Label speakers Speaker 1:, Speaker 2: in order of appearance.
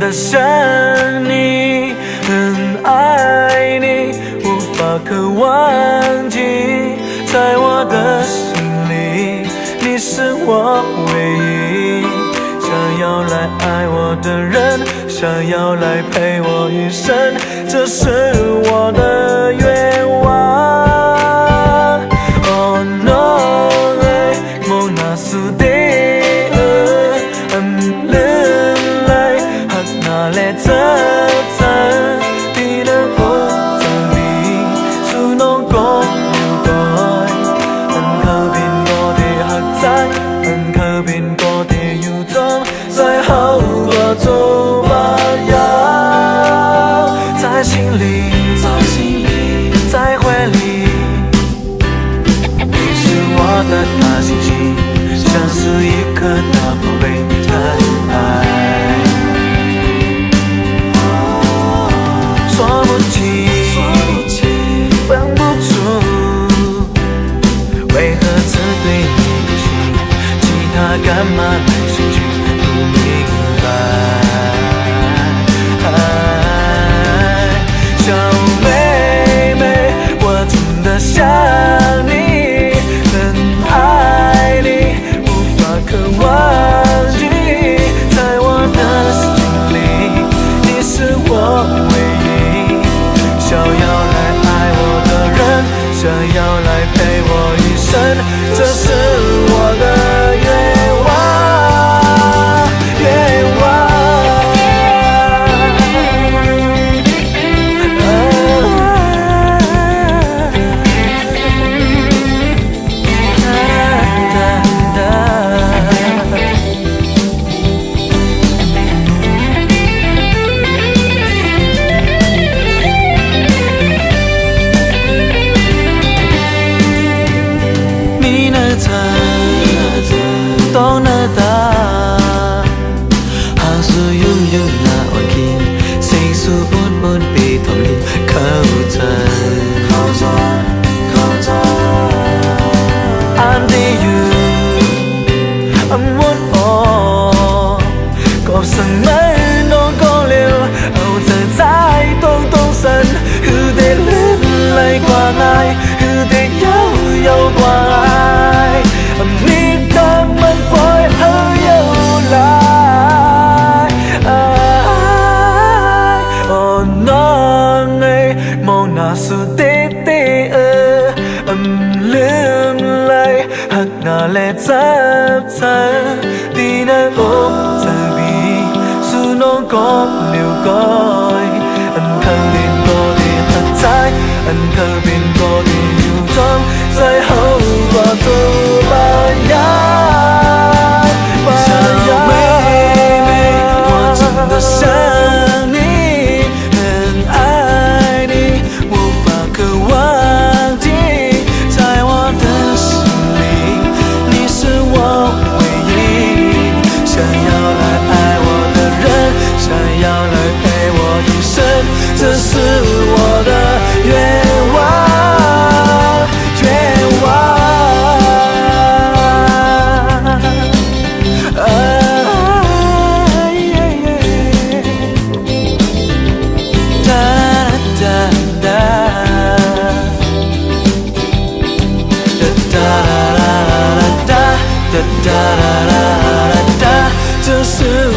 Speaker 1: 的想你，很爱你，无法可忘记，在我的心里，你是我唯一。想要来爱我的人，想要来陪我一生，这是我的愿望。Oh no， 梦那苏的ลืมเลยหักหน้าและเธอที่นั่งอกจะมีสู่น้องก็อยู่ก่อนอันเขาเป็นก็ได้หักใจอันเขาเป็นก็ได้อยู่ตรง在好过走吧呀，在心里，在回里，你是我的大星星，像是一颗大宝贝的爱，说不清，分不出，为何只对你有心，其他干嘛没兴趣？小妹妹，我真的想你，很爱你，无法可忘记，在我的心里，你是我唯一。想要来爱我的人，想要来陪我一生，这是我的愿望。當那打，行樹擁擁那愛見，四樹般般被同年靠近。I'm the you， I'm one all， 個生命當高了，後就在東東身，佢哋戀嚟掛礙，佢哋有掛礙。สุดเด็ดลืมเลยหักหน้าและจับเธอที่หน้าอกจะบีสู่น้องก็เหลียวก้อยอันเธอเป็นก็ได้หักใจอันเธอเป็นก็ได้อยู่ตรงใจเขาก็ตัวบาย小妹妹，我真的想你，很爱你，无法可忘记，在我的心里，你是我唯一。想要来爱我的人，想要来陪我一生，这是我的愿望，愿望。这是